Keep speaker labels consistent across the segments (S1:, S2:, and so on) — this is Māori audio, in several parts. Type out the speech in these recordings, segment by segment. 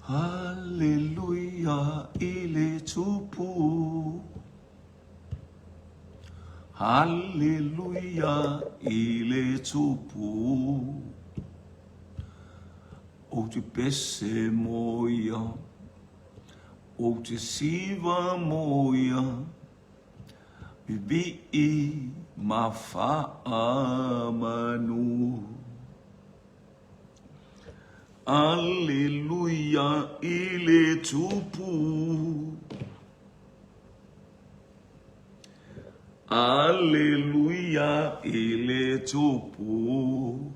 S1: Hallelujah, ile tupu. Hallelujah, ile tupu. O te pese moia, o te siva moia, bibi I mafa'amanu. Alleluia, ile tupu. Alleluia, ile tupu.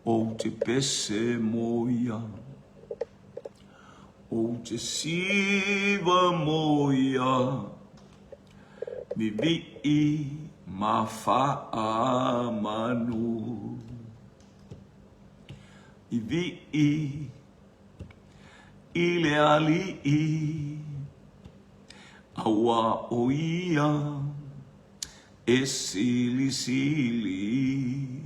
S1: O te pese moia, o te siva moia, bibi mafa'amanu. Bibi ile ali awa oia e sili sili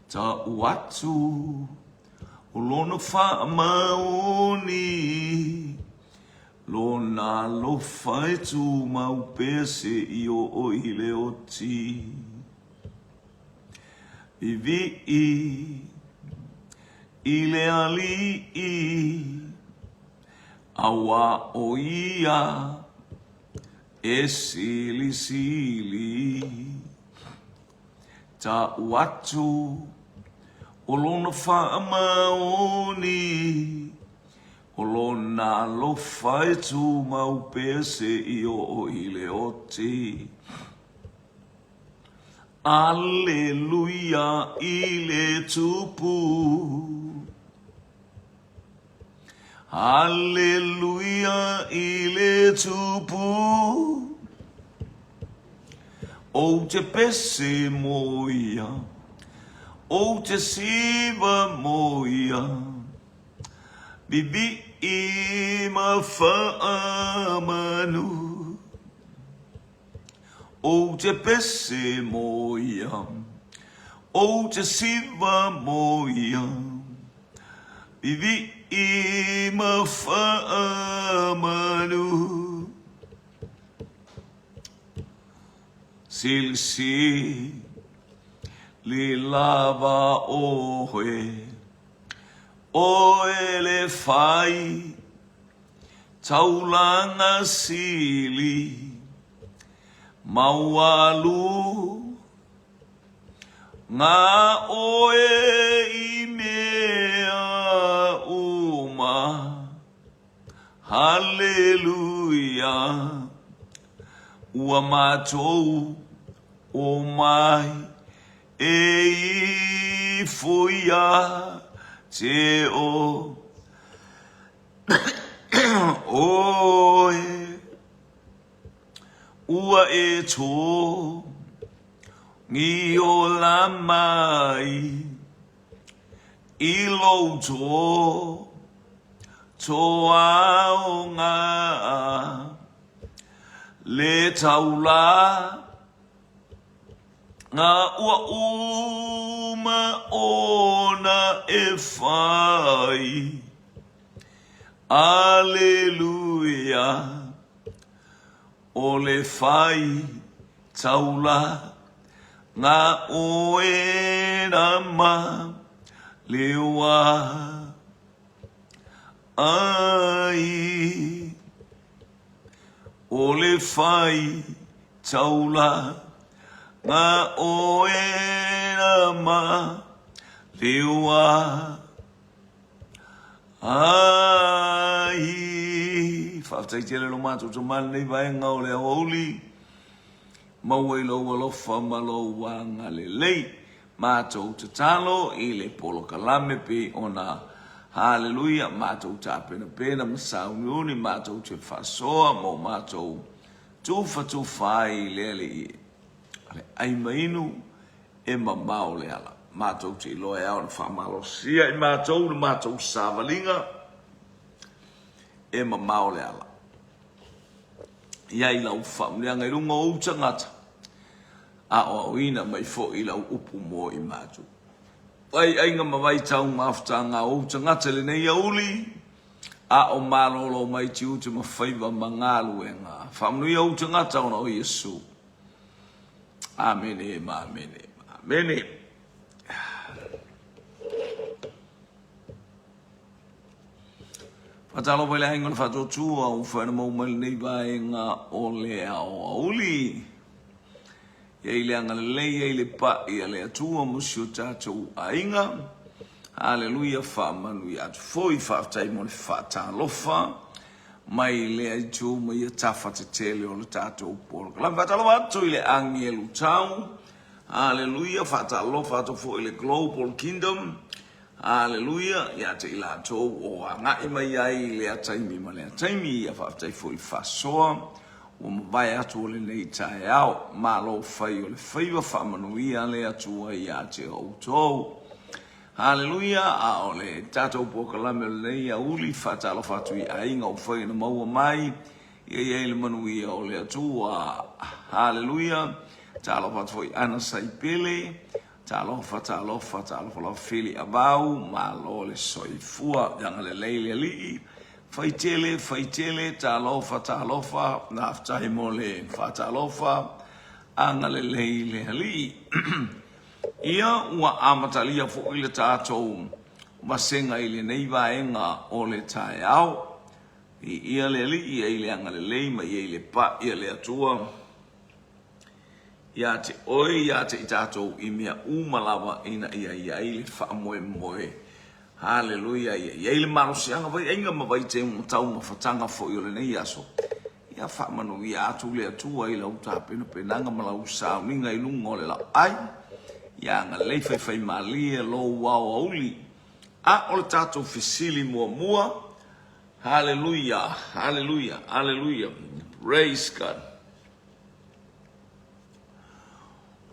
S1: ta watu lona fa'amaoni lona lo faitu mau pese io o ile oti Bibi ile ali awa oia e sili sili ta watu olona fa'amaoni olona lo faitu mau pese io o ile oti Alleluia, ile tupu. Alleluia, ile tupu. O te pese moia, o te siva moia, bibi I mafa'amanu. O te pese moia, o te siva moia, bibi I mafa'amanu. Silsi li lava ohe, o ele fai, taulanga sili, Maualu ngā oe I mea uma Hallelujah Ua mātou o mai I fuia te o oe Ua e tō ngi o la mai I lo tō ao ngā le taula ngā ua uma ona e whai Alleluia O le whai taula ngā oe rama lewa ai. O le whai taula ngā oe rama lewa ai. Whaftai tere lo mātou to mani vai ngau le holi. Maua I lau alofa malo wanga le lei. Mātou te talo I le polo kalame pe ona. Hallelujah. Mātou ta pena pena masau miuni. Mātou te whasoa mo mātou tufa I le le ai mainu e mamau le ala. Mātou te loe au na whamalo sia I mātou savalinga. E mamau le ala. Ia I lau whamleanga I runga o tangata. A o ina mai fo I lau upu mo I mātou. ai nga mawai tau mafta nga o tanga tele nei auli a o malolo mai tiu te mawhaiva mangalu e nga whamnui au tanga tau na o Yesu. Amene, amene, amene. Fatalo pele aingon fato tua o whana mau mali nei vai nga o lea o auli. Ia ile anga leia ile pa ia lea tua musio tātou ainga. Hallelujah, whamanu i atu foi whaftai mo le whatalofa. Mai lea i tū mai ia tawhate tele o le tātou polo. Kalam fatalo watu ile angi e lutau. Hallelujah, whatalofa atu fo ile Global Kingdom. Hallelujah, ia te ila tō o a ngai mai ai lea taimi ma lea taimi ia whaftai foi whasoa. O mawai atu o le nei tae au, malo whai o le whaiwa whamanuia le atua i a te outou. Hallelujah, a o le tātou pokalame o le nei a uli whatalo whatu i ainga o whai na maua mai, i le manuia o le atua. Hallelujah, tālo whatu i ana saipele, tālo whatalo whatalo whili abau, malo le soifua, yanga le leile lii, faitele talofa na aftai mole fatalofa anga le leile ali ia ua amatalia fo ile tatou masenga ile nei vaenga o le tae au ia le ali ia ile anga le lei ma ile pa ia le atua ia te oi ia te tatou i mea umalawa ina ia ile fa moe Hallelujah. Ia ile marusianga vai ainga mawai te tau mawhatanga fo i ole nei aso. Ia whamanu ia atu le atua i lau tā pena penanga malau sao ninga i lunga o le lau ai. Ia nga leifai malia lo wau auli. A ole tātou fisili mua. Hallelujah. Hallelujah. Hallelujah. Praise God.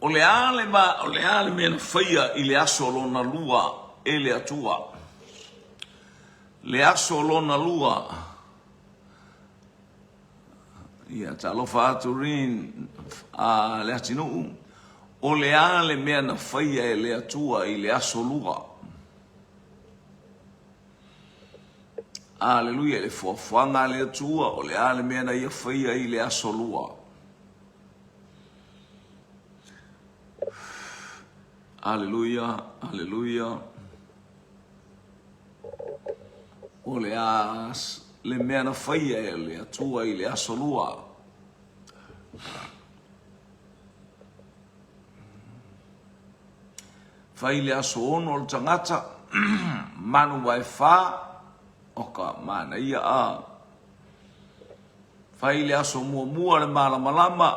S1: Ole ale mena whaia i le aso lona lua e le atua. Le aso lona lua. Ia talofa atu rin a le atinu. O le ale mea na whaia e le atua i le aso lua. Aleluia, le fuafuanga le atua. O le ale mea na ia whaia i le aso lua. Aleluia, aleluia. O le mea na whaia e le atua i le aso lua. Whai le aso ono o le tangata, manu wai wha, oka mana ia a. Whai le aso mua le malama,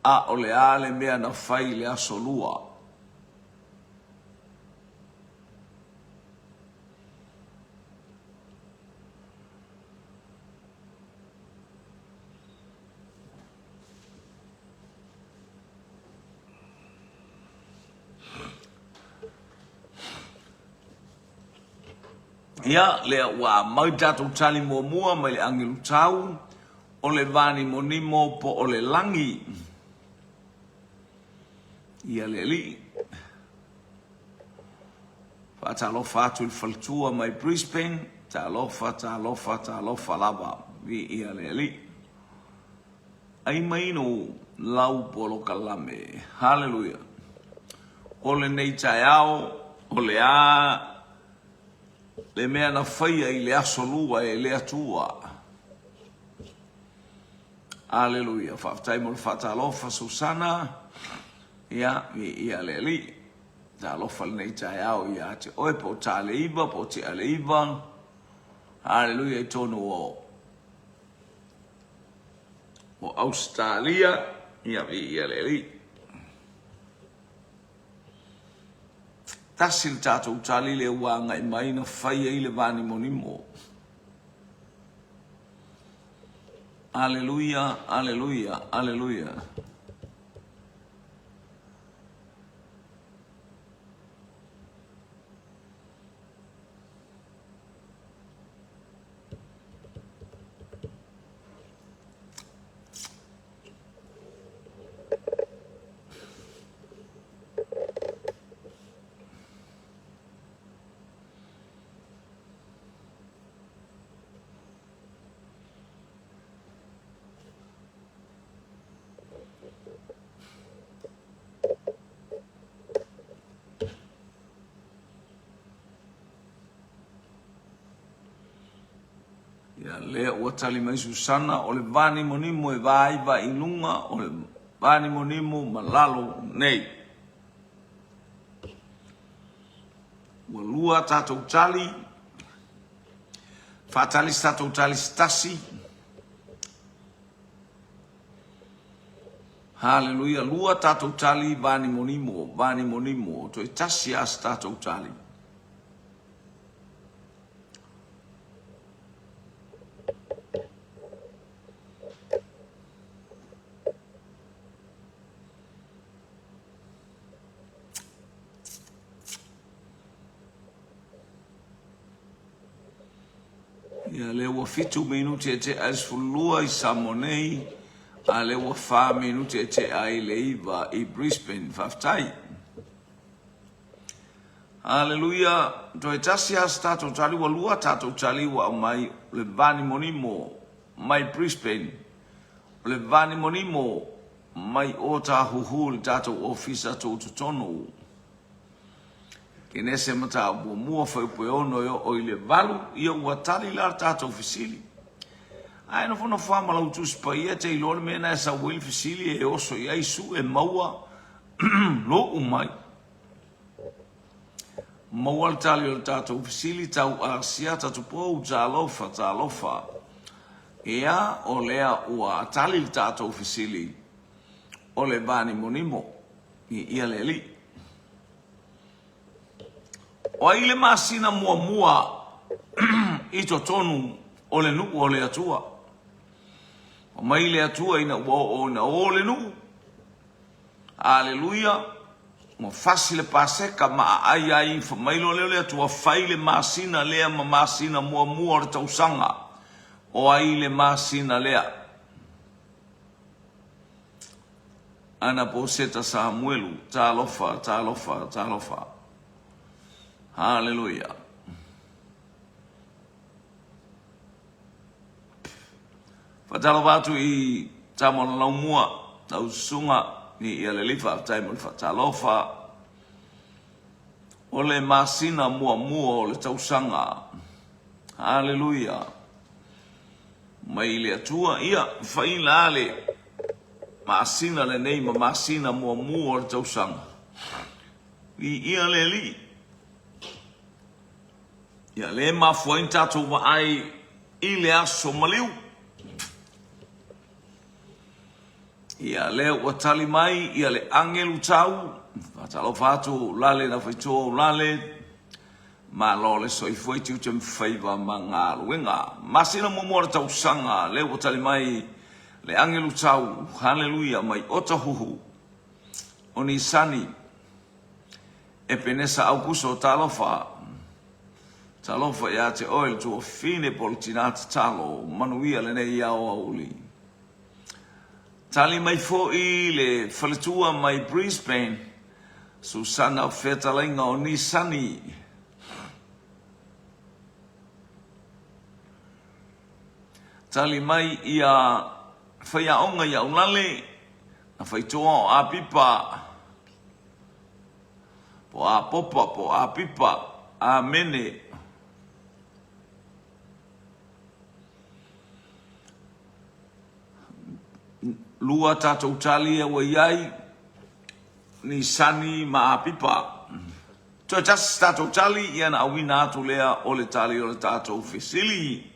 S1: a o le ale mea na whai le aso lua. Ia le wa mai tatu tali mua mai le angilu tau o le vani monimo po o le langi. Ia le li. Fatalofa atu il faltua mai Brisbane, talofa lava. Ia le li. Ai mai no lau polo kalame. Hallelujah. O le nei taiao, o le a le mea na whaia i le aso lua e le atua. Aleluia. Whaftai mo le whatalofa Susana. Ia le li. Ta lofa le nei tai au ia te oe po ta le iwa, po te ale iwa. Aleluia i tonu o Australia. Ia le li. Tasil tātou tali le wanga i mai na whaia i le vani monimo. Aleluia, aleluia, aleluia. le ua tali mai Susana o le vani monimo e vaiva inunga o le vani monimo malalo nei. Ua lua tatou tali, whaatali tatou tali stasi. Haleluia, lua tatou tali vani monimo, to e tasi as tatou tali. Ia le ua fitu minuti e te aisfulua I Samonei, a le ua 5 minuti e te ai le iwa I Brisbane, whaftai. Haleluia, to e tasi as tatou tali wa lua tatou tali wa au mai le vani monimo, mai Brisbane, le vani monimo, mai o ta huhu le tatou ofisa tau tutono. Kene se mata ua mua whaupe ono o I le valu, ia ua tali la tatou fisili. Ai no fono fama lau tuspa ia te ilole mena e sa wili fisili e oso I aisu e maua lo umai. Maua le tali o le tatou fisili tau asia tatu pou talofa. Ia o lea ua tali le tatou fisili o le vani monimo I ia le li. O ile masina mua I tonu o le nuku o le atua. O mai le atua ina o le nuku. Aleluia. Mo fasi le paseka ma ai mailo le atua fai le masina lea ma masina mua o le tausanga. O ai le masina lea. Ana poseta Samuelu. Talofa. Hallelujah. Fatalo watu I tamon laumua, tau sunga ni ia le lifa taimon fatalofa. Ole masina mua o le tausanga. Hallelujah. Mai le atua ia faila ale masina le nei ma masina mua o le tausanga. Ia le li. Ia le mafuain tatou wa ai I le aso maliu. Ia le ua tali mai, ia le angelu tau. Fatalo fatu lale na faitoa lale. Ma lo le soifoi tiu te mwhaiva ma ngā luenga. Masina mumora tau sanga, le ua tali mai, le angelu tau. Hallelujah, mai ota huhu. Oni sani. E penesa au kuso talofa. Talofa ia te oil tu o fine politinata talo, manuia le nei iao auli. Tali mai foi le whaletua mai Brisbane, Susana whetalainga o Nisani. Tali mai ia whaiaonga ia unale, na whaitoa o apipa, po a popa, po a pipa, a mene. Lua tatou tali e wa iai ni sani ma apipa. Toi tas tatou tali ia na awina atu lea o le tali o le tatou fisili.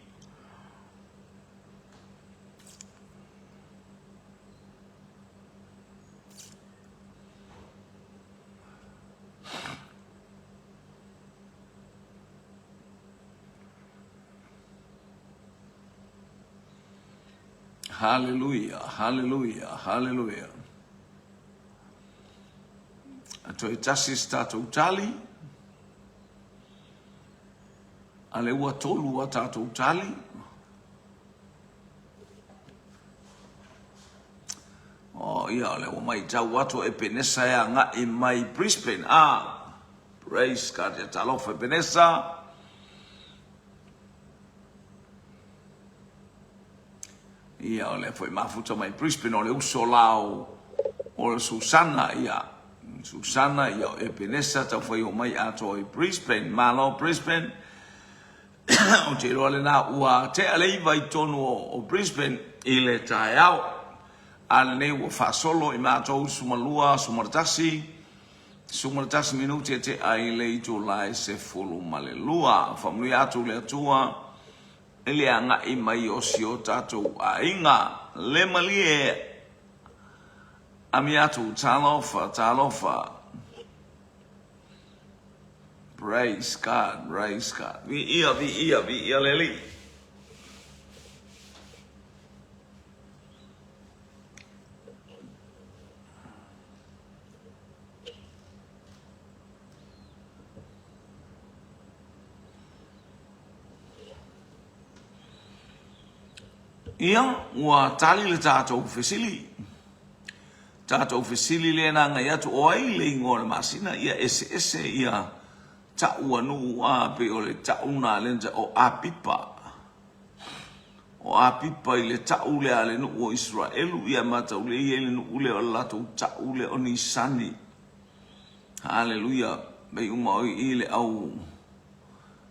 S1: Hallelujah. Ato e tasi tatou tali. Ale ua tolu a tatou tali. Oh ia ale ua mai tau ato e penesa ea nga I mai Brisbane. Praise God e talofa e penesa. Ia ole foi mafuta mai Brisbane ole uso lao ole Susana ia e penesa tau foi o mai ato I Brisbane malo Brisbane o te roa le nā ua te alei vai tonu o Brisbane i le tae au. Ale nei ua whaasolo i mātou sumalua, sumaratasi minuti te ai le i tō lai se fulu male lua. Whamui atu le atua, ele anga i mai o si o tātou a inga. Le mali e ami atu tālofa. Praise God. Vi ia leli. Ia, ua tali le tātou fesili. Tātou fesili le nanga i atu o ai le ingore masina. Ia ese ia ta ua nu a pe o le ta una lenza o apipa. O apipa i le ta ule ale nu o Israelu. Ia mata ule i ele nu ule o lato ta ule o Nisani. Hallelujah. Bei uma oi i le au.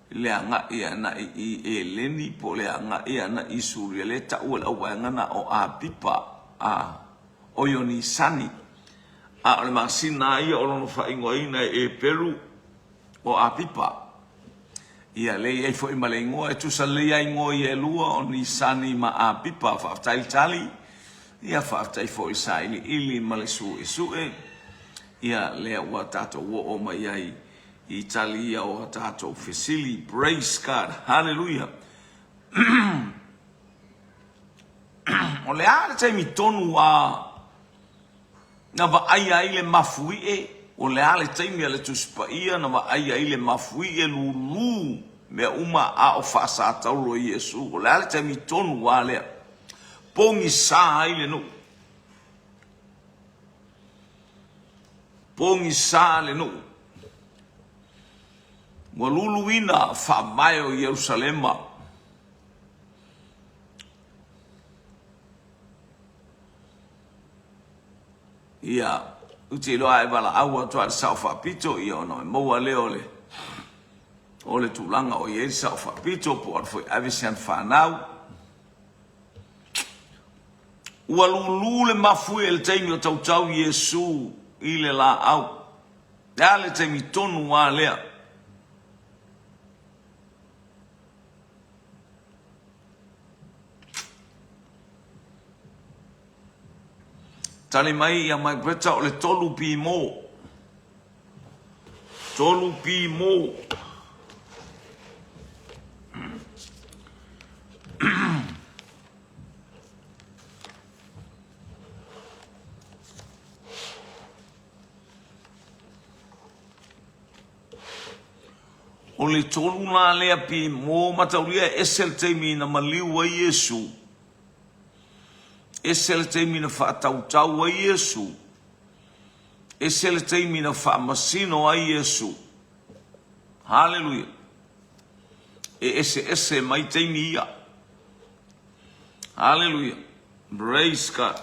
S1: Le anga ia na i eleni po le anga ia na i Suria le ta ua au ngana o apipa o yoni sani a le masina ia o lono fa ingoina e Peru o apipa ia le ai foi malengo e tu sa le ai ngoi e lua o ni sani ma apipa fa tali ia fa tai foi sai ili malesu e ia le wa tato o mai ai Italia o tato fesili. Praise God. Hallelujah. O le ale te mi tonu a na va ai le mafui e o le ale te mi ale tuspaia na va ai le mafui e lulu me uma a o fasa taulo Yesu. O le ale te mi tonu a le pongi sa ai le no. Pongi sa le no. Wa luluina fa mai o Jerusalema. Ia, uti loa e wala aua toa saufa pito ia ono e moa leo le. O le tulanga o ieri saufa pito po al foi avisian whanau. Ua lulu le mafui el teimi o tautau Yesu i le la au. Ia le teimi tonu wa lea. Tali mai ia mai breta o le tolu pi mo. Tolu pi mo. O le tolu na lea pi mo mataulia esel teimi na maliu wa Yesu. Ese le teimi na whaatautau a Yesu. Ese le teimi na whaamasino a Yesu. Hallelujah. Ese mai teimi ia. Hallelujah. Praise God.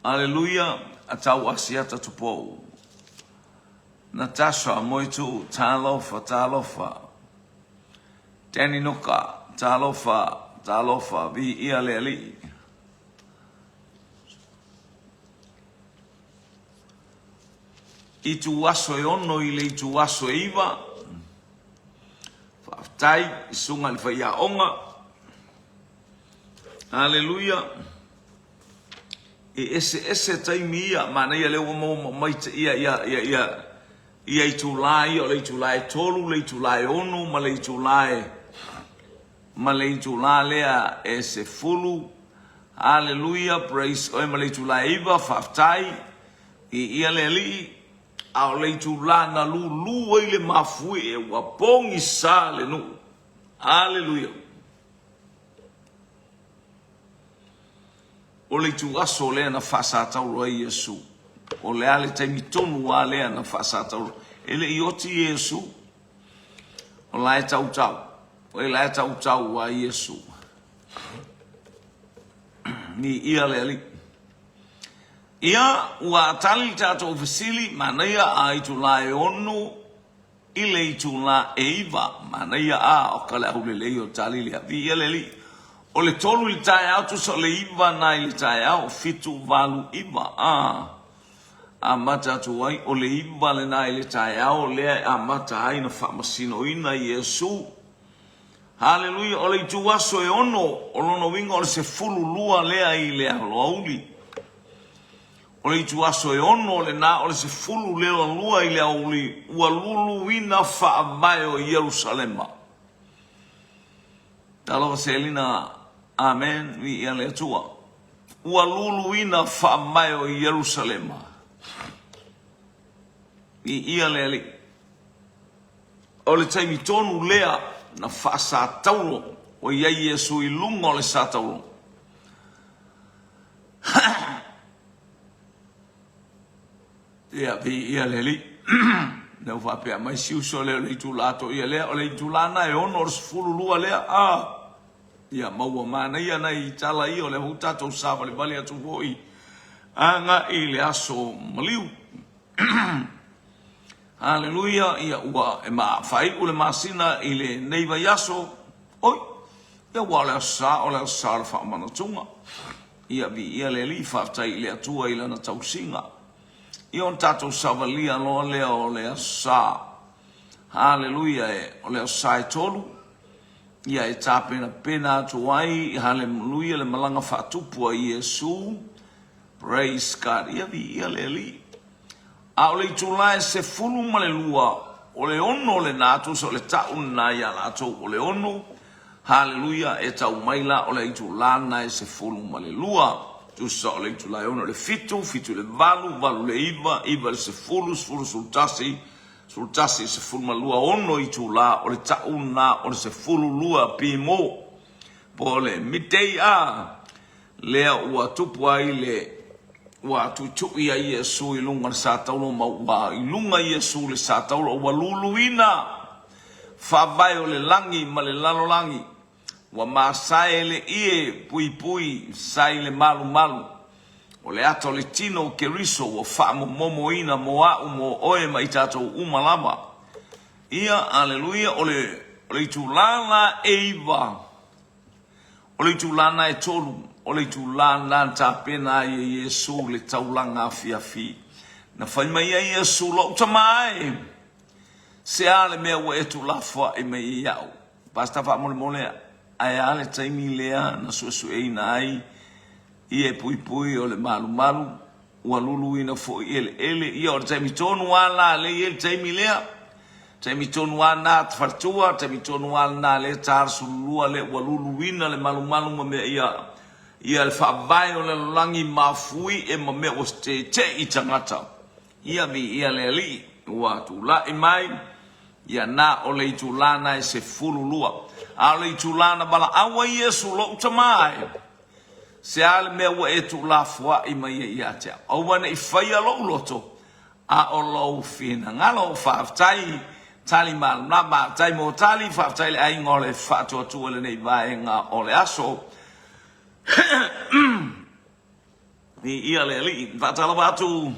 S1: Hallelujah. Atau asiata tupou. Natasha moitu talofa. Tani noka. Talofa, vi ia le ali. I tu aso e ono i le i tu aso e iwa. Whaftai, i sunga le whaia onga. Hallelujah. E ese taimi ia, mana ia leo mo maita ia i tu lai, o le i tu lai tolu, le i tu lai ono, ma le i tu lai Maleitu la lea e se fulu. Hallelujah. Praise. Oe maleitu la iwa whaftai. I ia le li. Ao leitu la na lu le mafui e wapongi sa le nu. Hallelujah. O leitu aso lea na whasa tauro ai Yesu. O le ale taimi tonu wa lea na whasa tauro. Ele i oti Yesu. O la e tau. O e lai tau wa Yesu. Ni ia le ali. Ia ua tali tatou fesili, mana ia a i tu lai onu ile tula eva mana ia a o kala ule le o tali le vi ele li o le tolu le tai au tu so le iva na le tai au fitu valu iva a mata tu ai o le iva le na le tai au le a mata ai na fa masino ina Yesu haleluia o le tu aso e ono o lono winga o le se fulu lua le ai le auli o le tu aso e ono le na o le se fulu le lua i le auli ua lulu wina fa mai o Yerusalema talo se lina amen vi ia le tua ua lulu wina fa mai o Yerusalema vi ia le ali o le taimi tonu lea na fa sa taulo o ia Yesu i lunga o le sa taulo ia vi ia le li na fa pe mai siu so le tu lato ia le o le tu lana e ono fulu lua le ia maua mana ia nei tala i o le hutato sa le bali atu voi anga i le aso maliu haleluia ia ua e ma fai ule masina i le neiva yaso oi ia ua le sa o le sa le fa manatunga ia vi ia le li fa tai le atua i lana tausinga ia on tato savalia lo le o le sa haleluia e o le sa e tolu ia e tapena pena tu ai haleluia le malanga fa tupu a Yesu praise God ia vi ia le li a o le tula se fulu ma le lua o le ono le natu so le tau na ia lato o le ono haleluia e tau maila o le tula na se fulu ma le lua tu so le tula ono le fitu le valu le iva le se fulu sultasi se fulu ma lua ono i tula o le tau na o le se fulu lua pimo po le mitei a lea ua tupu ai le wa tu ia Yesu i lunga le sa taulo ma wa i lunga Yesu le sa taulo wa luluina fa vai o le langi ma le lalolangi wa masai le ie pui sai le malu o le ato le tino keriso wa fa momo ina moa mo oe mai tato umalama ia aleluia o le tulana eva o le tulana e tolu o le tulana tapena i Yesu le taulanga fiafi na fai mai ai Yesu lo tamai se ale me o e tulafa e me iau basta fa mole ai ale taimi lea na su e nai i e pui o le malu ua lulu ina fo ele i o taimi tonu ala le i taimi lea taimi tonu ana tfartua taimi tonu ana le tar sulua le ua lulu ina le malu ma me ia le whaavai o le langi mafui e ma me o te i tangata. Ia vi ia le li ua tu la i mai ia na o le i tu lana e se fulu lua. A le i tu lana bala awa Yesu lo utamai. Se ale me ua e tu la fua i mai ia tea. O wana i whaia lo loto a o lo fina. Ngalo whaaftai tali malama tai mo tali whaaftai le ai ngole whaatua tua le nei vaenga o le aso. Ni ia le li fatala batu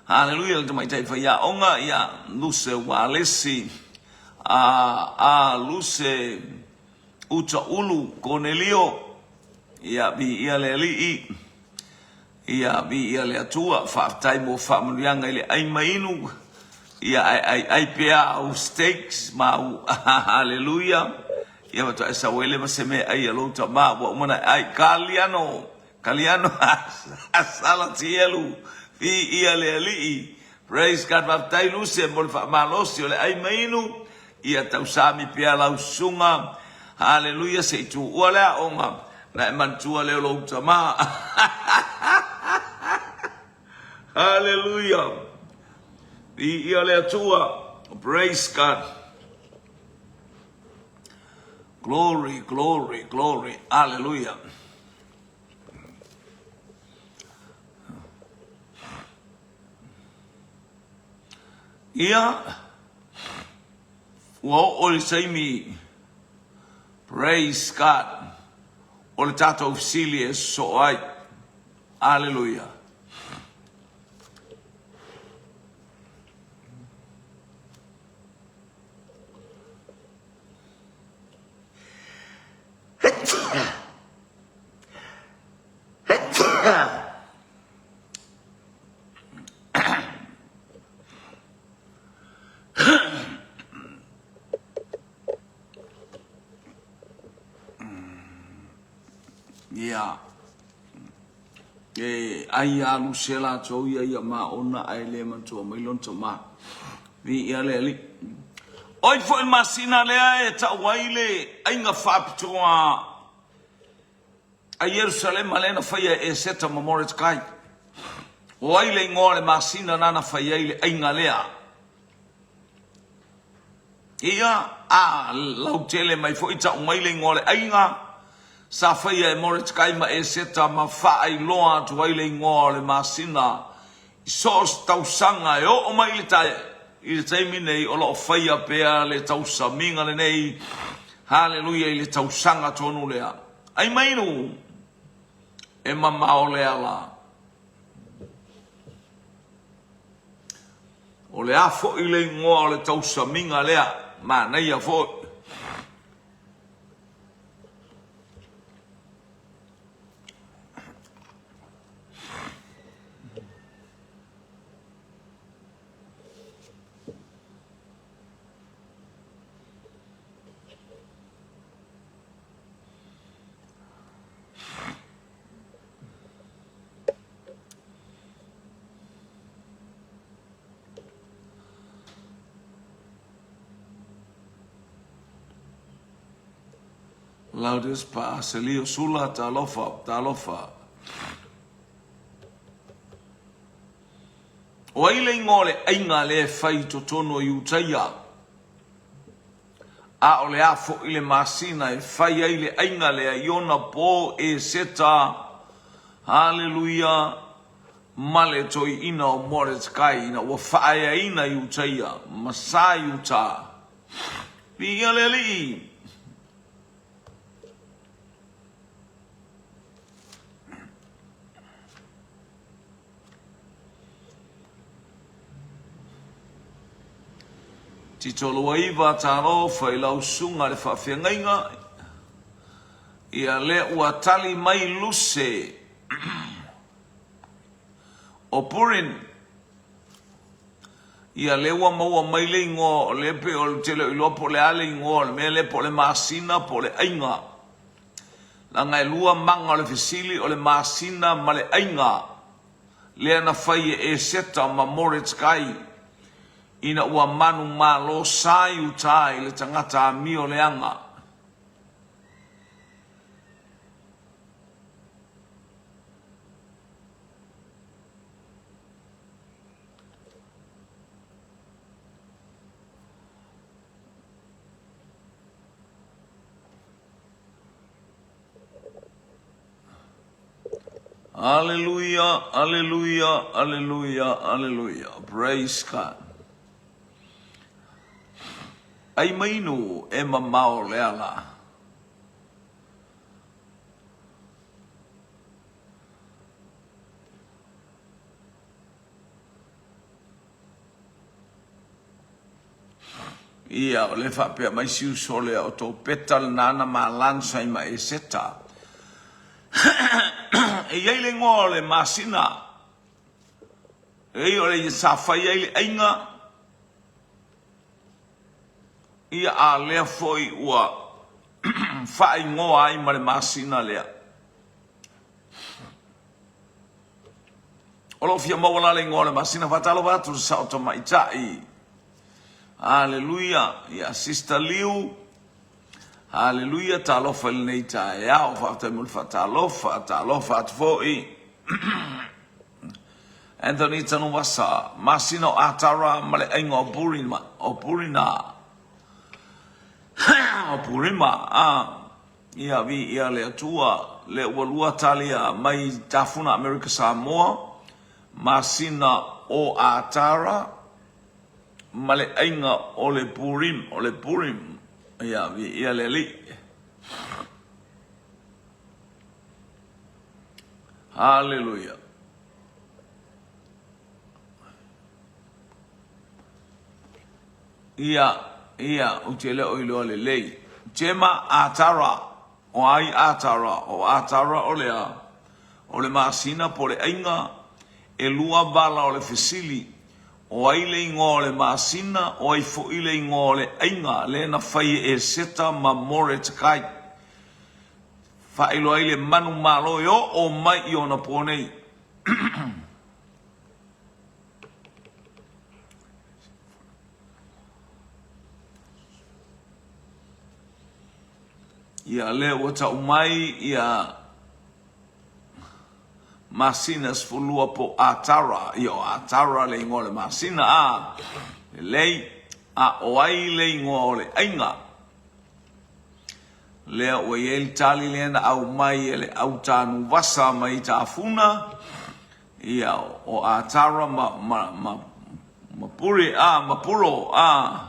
S1: haleluia le mai tai faia onga ia luse walesi a luse uta ulu Cornelio ia bi ia le li ia bi ia le atua fa tai mo fa mulianga ile ai mainu ia ai pea o steaks ma haleluia ia watu esa wele maseme ai alo tama wa mana ai kaliano asala tielu fi ia le ali praise God baptai luce mol fa malosi ole ai mainu ia tausami pia la usunga haleluia se tu wala onga na mantua le lo tama haleluia ia le tua praise God. Glory, glory, glory. Hallelujah. Yeah. Well, all say me. Praise God. All tato officially so I. Hallelujah. Aya Lucela Joya Maona Ileman to a million to ma. Vi Yali. Oi for Masina Lea, Tawaile, Inga Fab to a Jerusalem Malena Fire is set a memorial sky. Wailing all Masina Nana Fayale, Inga Lea. Ia lautele mai fo ita umaile ngole ainga sa faia e moret kaima e seta ma fai loa tu waile ngole masina sos tausanga o maile tai i te mine o lo faia pea le tausa minga le nei haleluia i le tausanga tonu lea ai mainu e mama o lea la o le afo i le ngole tausa minga lea ma nei a fo Laudes pa selio sula talofa. O ile ngole ainga le fai to tono i utaia. A ole afo ile masina e fai ile ainga le iona po e seta. Hallelujah. Male toi ina o moret kai ina wa fai ina i utaia. Masai uta. Pialeli. Titolo waiva taro fai lau sunga le whawhiangainga. Ia le ua tali mai luse. O purin. Ia le ua maua mai le ingo le pe o le tele ilo po le ale ingo le me le po le masina po le ainga. La ngai lua manga o le fisili o le masina ma le ainga. Le ana fai e seta ma moritz kai. Ina ua manu malo sai utai le tangata mio leanga. Hallelujah, hallelujah, hallelujah, hallelujah. Praise God. Ai mainu e mamao lea la. Ia o le whapea mai siu sole o tō petal nana ma lansa i ma e seta. E iei le ngō le masina. E o le sa whai ei le ainga. Ia a lea foi ua whai ngoa ai ma le masina lea. Olo fia mawala le ngoa le masina whatalo watu sa o tama itai. Hallelujah. Ia Sister Liu. Hallelujah. Talofa le nei tae au whata mulfa talofa at foi. Anthony tanu wasa. Masina o atara ma le ainga o purina. O purima, ia vi ia le atua, le walua talia mai tafuna America Samoa, masina o atara, ma le ainga o le purim, ia vi ia le li. Hallelujah. Ia utele o ilo le lei. Jema atara. O ai atara. O atara o lea. O le masina po le ainga. E lua bala o le fesili. O ai le ingo o le masina. O ai fo ile ingo o le ainga. Le na fai e seta ma more takai. Fa ilo ai le manu malo yo o mai i ona ponei. ia le o ta umai ia masina sfulua po atara ia atara le ngole masina a le a oai le ngole ainga le o el tali le na au mai le au tanu wasa mai ta funa ia o atara ma puri a ma puro a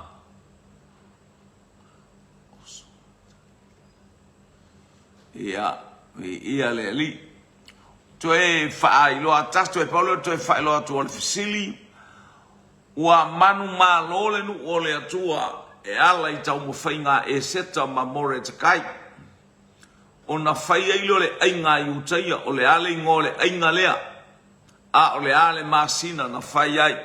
S1: ia le li toe fai lo atas toe paulo toe fai lo atu le fisili wa manu malo le nu ole atua e ala i tau mo whainga e seta ma more te kai o na whai eilo le ainga i utaia o le ale ingo le ainga lea a o le ale masina na whai ai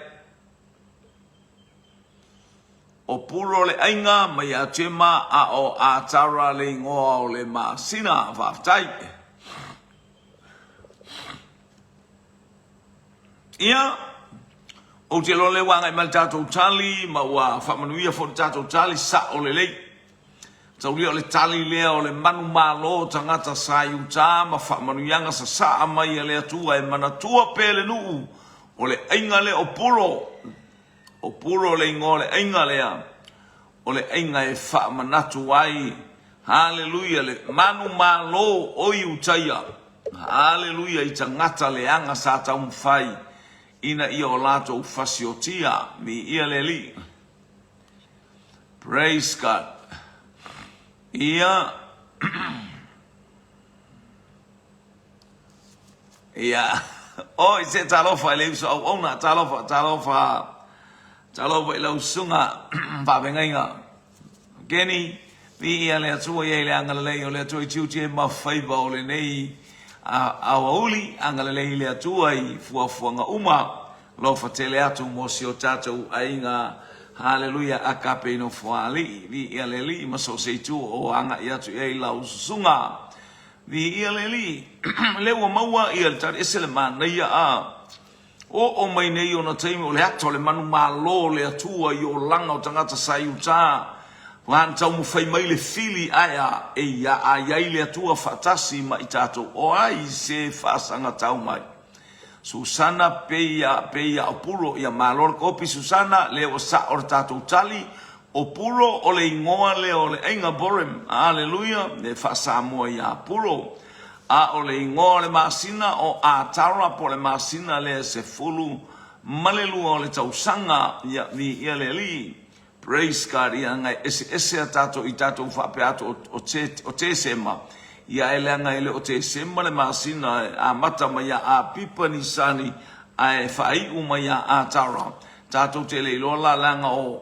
S1: o puro le ainga mai a tema a o a tara le ingoa o le masina whaftai. Ia, o te lo le wanga i mal tatou tali, ma ua whamanuia fo tatou tali sa o le lei. Tau lia o le tali lea o le manu malo tangata sa iuta, ma whamanuianga sa saa mai a le atua e manatua pele nuu o le ainga le o puro. O puro le ingo le ainga lea, o le ainga e wha manatu ai, haleluia le manu malo o i utaia, haleluia i tangata le anga sa tau mwhai, ina ia o lato ufasi o tia, mi ia le li. Praise God. Ia, ia, o i se talofa e le iso au ona, talofa, talo vai lau sunga papengainga keni vi ia le atua ia le angala le o le atua i tiuti ma faiva o le nei a wauli angala le atua i fuafuanga uma lo fatele atu mo si o tatou ainga haleluia akape no fuali vi ia le li ma so se tu o anga ia tu ia lau sunga vi ia le li le wa maua ia le tar esele man ia a o mai nei o na taimi o le ato le manu malo le atua i o langa o tangata sa iuta wan tau mu fai mai le fili aya e ia a iai le atua fatasi ma i tatou o ai se fasanga tau mai Susana peia o puro ia malor kopi Susana le o sa o tatou tali o puro o le ingoa le o le ainga borem aleluia le fasa mo ia puro a o le ingoa le masina o a tara po le masina le se fulu malelu o le tausanga ia le li praise God ia ngai ese atato i tato whapeato o te sema ia ele anga ele o te sema le masina a mata mai a pipa ni sani a e whai mai a tara tato te le lola langa o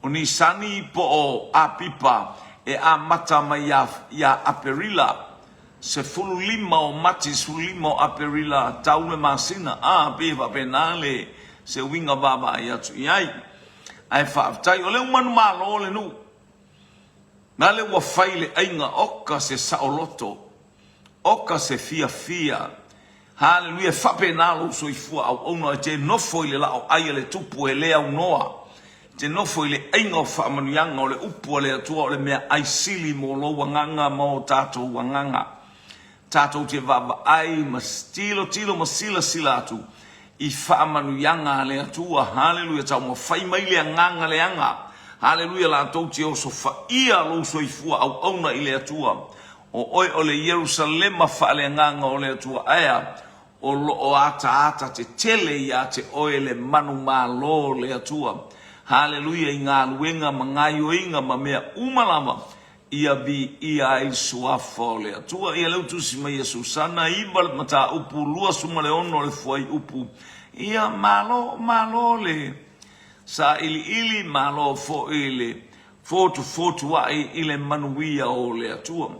S1: ni sani po o a pipa e a mata mai ia aperila se fulu lima o mati fulu lima o aperila taule masina a peva penale se winga baba ia tu iai ai fa tai ole manu malo le nu nale wa faile ainga oka se saoloto oka se fia haleluia fa penalo so ifua au ono te no foile la o ai le tupu ele au noa te nofo i le ainga o whaamanuianga o le upu o le atua o le mea aisili mo lo wanganga mo tātou wanganga. Tātou te vava ai ma tilo ma sila atu i whaamanuianga le atua. Haleluia tau mo whai mai le anganga le anga. Haleluia la tau te oso whaia lo so i fua au auna i le atua. O oi o le Jerusalema wha le anganga o le atua aia. O lo o ata te tele ia te oi le manu malo le atua. Haleluia i ngā luenga ma ngai o inga ma mea umalama ia bi ia i suafo le atua ia leu tusi mai a Susana iwa mata upu lua suma le ono le fuai upu ia malo le sa ili malo fo ile fotu wa ile manuia o le atua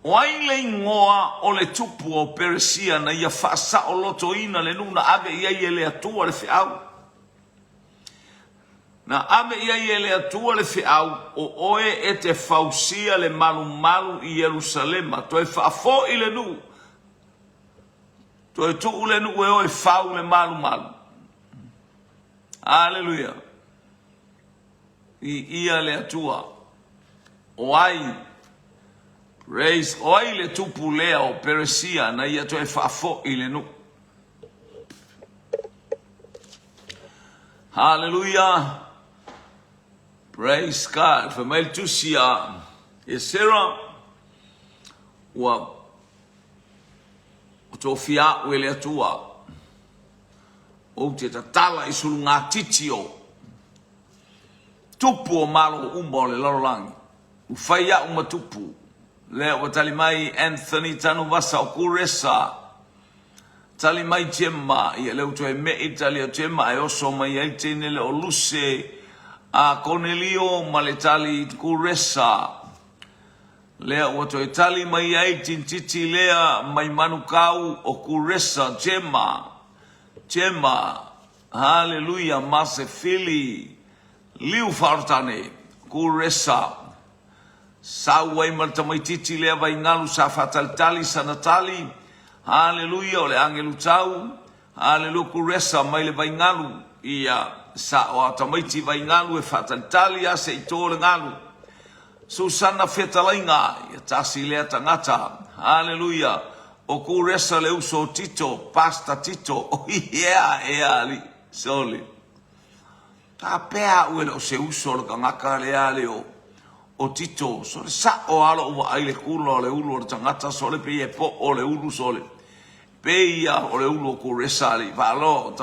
S1: o ai le ngoa o le tupu o Peresia na ia fasa o loto ina le nuna ave ia le atua le fiau na ame ia ele atua le fiau o oe e te fausia le malu i Jerusalema to e fafo i le nu Toi tu ule nu ue fau le malu malu. Hallelujah. Ia le atua. Oai. Praise. Oai le tupu lea o Peresia na ia toi fafo i le nu. Hallelujah. Praise God. Famel tusia. Esera. Wa. Tofia wele atua. O te tatala i sulu ngā titio. Tupu o malo umbo le lalolangi. Ufaya umatupu. Lea wa tali mai Anthony tanu wasa o kuresa. Tali mai tiema. Ia leu tue me italia tiema. E oso mai ai tenele o luse. A Cornelio male tali kuresa. Lea wa tue tali mai ai tintiti lea mai manukau o kuresa tiema. Tiema. Hallelujah. Mase fili. Liu fartane. Kuresa. Sauai maltamai titi lea vai ngalu sa fatalitali sanatali. Hallelujah. Ole angelu tau. Hallelujah. Kuresa mai le vai ngalu. Ia sa o atamaiti vai ngalu e fatalitali ase ito le ngalu. Susana fetalainga. Ia tasi lea tangata. Hallelujah. O kuresa le uso tito. Pasta tito. Oh yeah. Ea li. Soli. Ta pea uele o se uso le kangaka lea leo. O tito, so le sa o alo ua ai le kulo le ulu o le tangata so le pe e po o le ulu so le pe ia o le ulu o kuresa li valo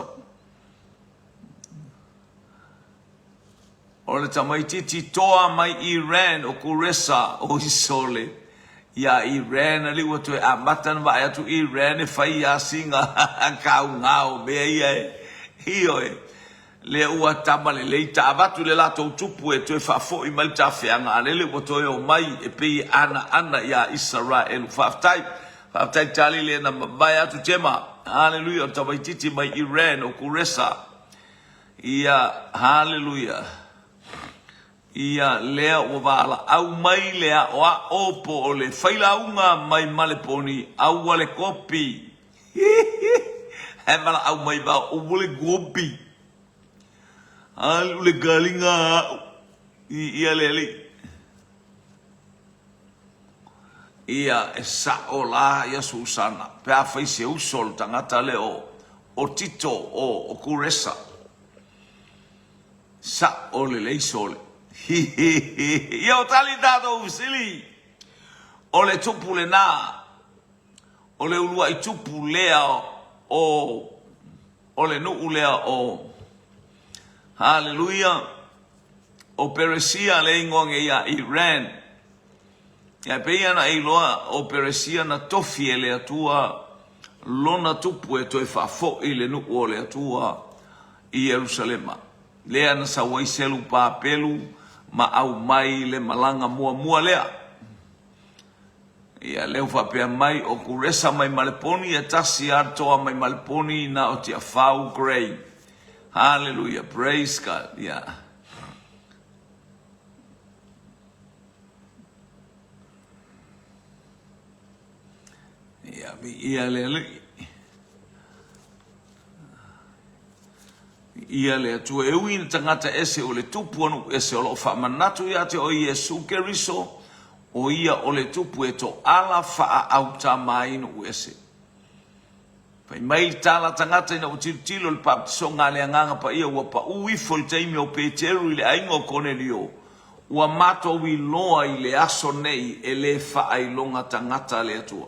S1: o le tamai titi toa mai Iran o kuresa o isole ia Iran ali ua tue a matan vai atu Iran e fai a singa kau ngau me ia hio e le ua tama le leita avatu le lato tupu e toe fafo i mai tafeanga alele o toe o mai e pei ana ia Israel faftai tali le na mai atu tema hallelujah o tawai titi mai Iran o kuresa ia hallelujah ia lea o wala au mai lea o a opo o le whailaunga mai maleponi au wale kopi he mala au mai ba o wale kopi Alu le galinga ia leli ia esa ola ia Susana pe a faise usol tangata le o tito o kuresa sa ole le isole ia o tali dado usili ole tupu le na ole ulua i tupu lea o ole nu ulea o Hallelujah. O Peresia le ingonge ia Iran. Ia peia na iloa o Peresia na tofi ele atua lona tupu e toe fafo i le nuku o le atua i Jerusalema. Lea na sa waiselu pa pelu ma au mai le malanga mua lea. Ia leu whapea mai o kuresa mai maleponi e tasi artoa mai maleponi na o tia fau grey. Hallelujah. Praise God. Yeah. Yeah. Ia le tu e uin tangata ese o le tupu anu ese o lo whamanatu ia te o Iesu Keriso o ia o le tupu e to ala wha auta mainu ese. Pai mai tala tangata ina utilo le baptiso ngā le anganga pa ia ua pa uifo le teimi o Peteru i le ainga o Cornelio. Ua mato wi loa i le aso nei e le whaailonga tangata le atua.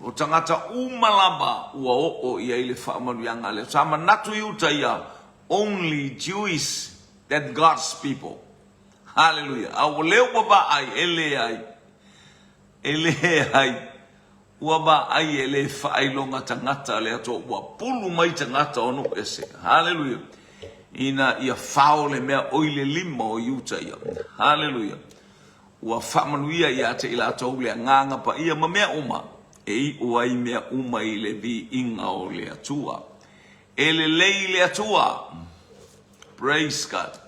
S1: O tangata umalama ua o ia i le whaamaruianga le. Sama natu iuta ia only Jewish that God's people. Hallelujah. Au leo ba ai ele ai. Ua ba ai ele whailonga tangata le ato ua pulu mai tangata ono ese. Hallelujah. Ina ia whao le mea oile lima o iuta ia. Hallelujah. Ua whamanuia ia te ila ato le nganga pa ia ma mea uma. E ua i mea uma i le vi inga o le atua. Ele lei le atua. Praise God.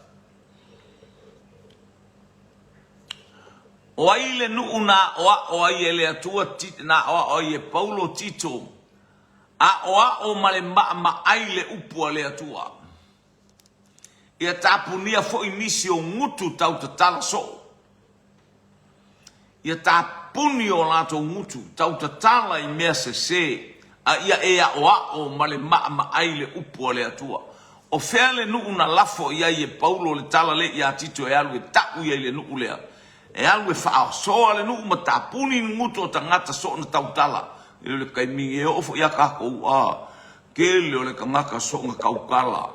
S1: O ai le nuu na o ai ele atua na o ai e Paulo Tito o male ma aile upu le atua. Ia tapunia fo inisi o ngutu tau te tala so. Ia tapuni o lato ngutu tau te tala I mea se. A ia o male ma aile upu le atua. O fele nu una lafo ia ye Paulo le tala le ia tito e alu e tapu ia le nu lea. E alu e faa soa le nu matapuni ngutu o tangata so na tau tala. Ile le kai mingi e ofo ia kako kele o le kamaka so nga kaukala.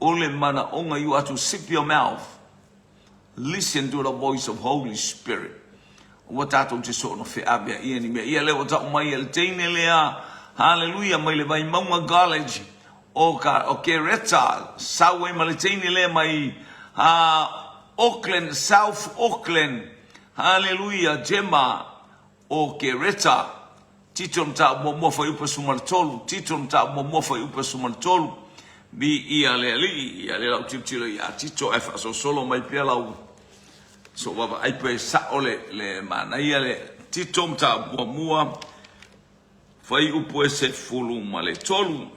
S1: Ole mana onga you are to sip your mouth. Listen to the voice of Holy Spirit. Wa tatou te so no fe abia ia ni me ia le o ta mai el teine lea. Hallelujah mai le vai maunga college. O ke reta sawe mai teine le mai Auckland, South Auckland. Hallelujah Gemma o ke reta. Tito mta mo fa upa sumal tolu. Tito mta mo fa upa sumal tolu. Bi ia le lau titilo ia tito e fa so solo mai pia lau. So baba ai pe sa ole le mana ia le tito mta mua fa upa se fulu male tolu.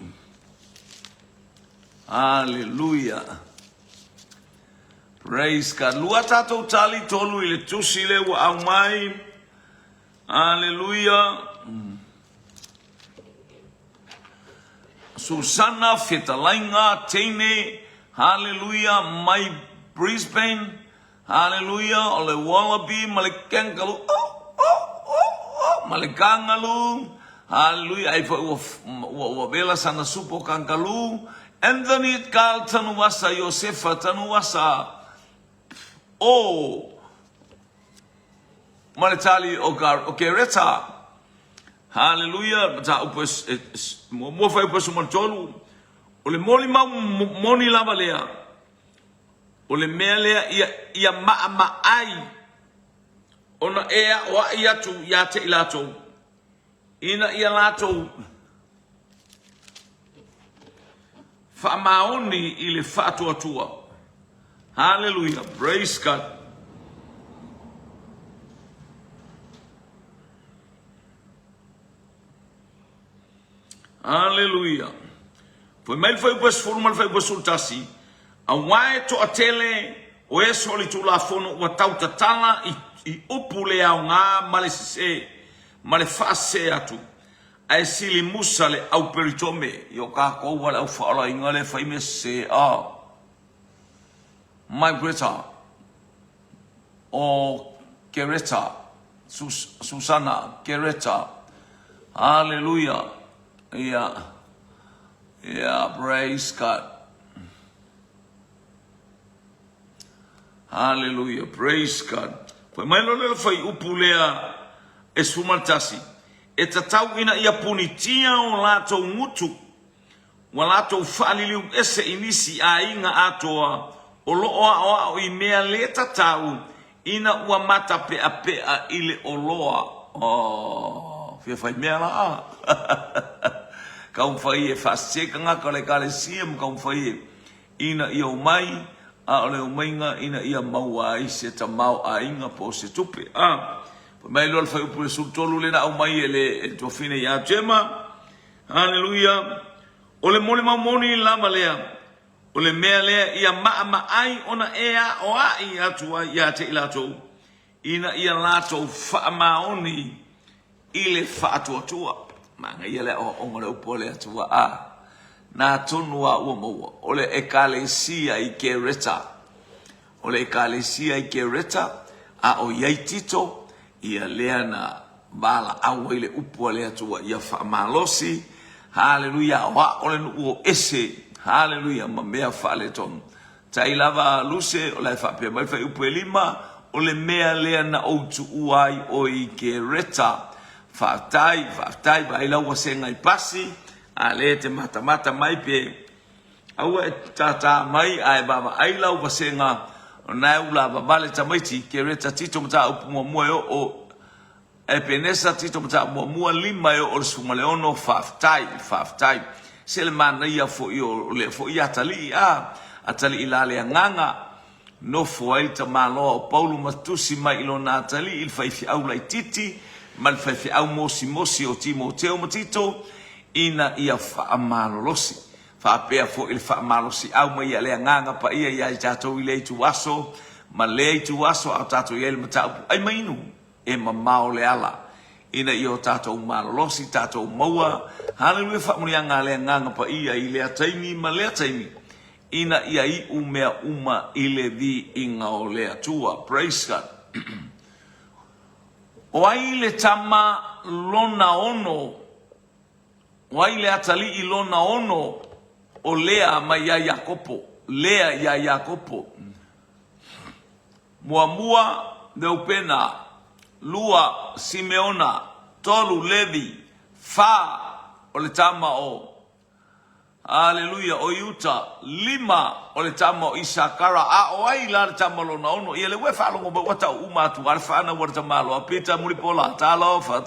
S1: Hallelujah. Praise God. Lua tato tali tolu ile tusile wa au mai. Hallelujah. Susana Fetalainga Teine. Hallelujah. My Brisbane. Hallelujah. Ole Wallaby Malekangalu. Malekangalu. Hallelujah. Ai wa bela sana supo kangalu. Anthony Carl Tanuwasa Josefa Tanuwasa. Maletali Okereta. Hallelujah. Ta upes mo fa upes montolu. Ole moli ma moni lava lea. Ole mele ia ma ai. Ona ea wa ia tu ia te ilato. Ina ia lato. Fa maoni ile fatu atua. Hallelujah. Praise God. Hallelujah. Foi mai foi pas formal foi pas sultasi. A wai to atele o e soli tu la fono wa tau tatala I upule au nga male se male fase atu. Ai sili musale au peritome yo ka ko wala au fala ingale fai me se my Greta o Kereta Susana Kereta. Hallelujah. Yeah, praise God. Hallelujah, praise God. Foi mai lo fai upulea e sumaltasi. E tatau ina ia punitia o lato ngutu. Wa lato faliliu ese inisi a inga atoa. O loa o I mea le tatau. Ina ua mata pea ile o loa. Fia fai mea la Kau fai e faseka ngaka le kale siam kau fai ina ia o mai. A ole o mainga ina ia maua ai se ta mau a inga po se tupe. Mai lol fai upu sul tolu le na au mai ele to fine ya Gemma. Hallelujah. Ole mole mamoni lama lea. Ole mea lea ia ma ai ona ea o ai atua ia te ilato. Ina ia lato fa maoni ile fa atua. Manga ia le o ngole upu le atua na tunua ua maua. Ole ekalesia I Kereta. Ole ekalesia I Kereta. A o iai tito. Ia lea na bala awa ile upua lea tua ia whaamalosi. Hallelujah. Wa ole nu uo ese. Hallelujah. Mamea whaale tonu. Tai lava luse ole whapea mai whai upue lima. Ole mea lea na outu uai o I Kereta. Whaftai vai lau wasenga I pasi. A le te mata mai pe. Aua e tata mai ai baba ai lau wasenga. Nai ula babale tamaiti Kereta tito mata upu mua o e penesa tito mata mua lima o sumaleono faftai sele mana ia fo io le fo ia tali atali ila le nganga no fo ai ta malo Paulo matusi mai ilo natali il fai fi aula titi mal fai fi au mosi o Timoteo matito ina ia whaamalolosi. Whaapea fo ili whaamalosi au mai a lea nganga pa ia ia i tātou i le itu aso, ma le itu aso au tātou i ele mataupu. Ai mainu e mamao le ala. Ina i o tātou malolosi, tātou maua. Hallelujah whaamurianga lea nganga pa ia i lea taimi ma lea taimi. Ina ia i umea uma i le vi inga o lea tua. Praise God. O ai le tama lona ono, o ai le atali i lona ono, o lea mai ya Yakopo, lea ya Yakopo. Mua de upena, lua Simeona, tolu Levi, fa o le tama o, Hallelujah, o Yuta, lima o le tama o Isakara, a o ai la le tama lona ono, ia le wefa longo ba wata umatu, alfana wata malo, a pita muripola, talofa,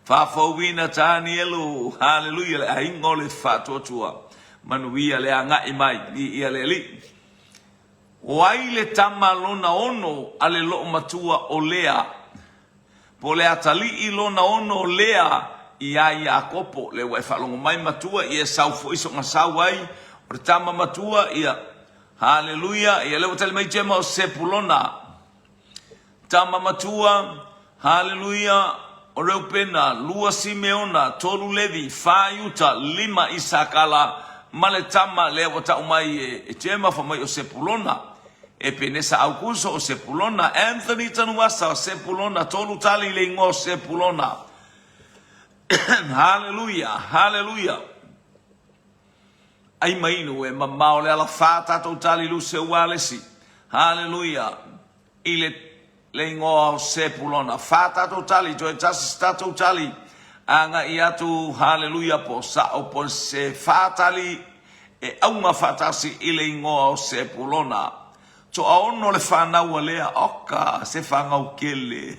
S1: fa fawina tani elu, hallelujah, le aingo le fa totua, manuia le anga imai, ia le li. O ai le tama lona ono, ale lo matua o lea, po le atali i lona ono lea, ia Yakopo le wai whalongo mai matua ia sau fo iso nga sau ai o tama matua ia hallelujah ia lewa tali mai jema o sepulona tama matua hallelujah o reupena lua Simeona tolu Levi fa Yuta lima Isakala male tama lewa ta umai e jema fa mai o sepulona e penesa au kuso o sepulona Anthony tanuasa o sepulona tolu tali le ingo sepulona. Hallelujah. Ai mainu e mamao le ala fata totali lu se walesi. Hallelujah. Ile le ingoa o sepulona. Fata totali, joe tasi sta totali. Anga iatu, hallelujah, po sa o po se fatali. E aunga fatasi ile ingoa o sepulona. So aono le whanau lea oka se whangau kele.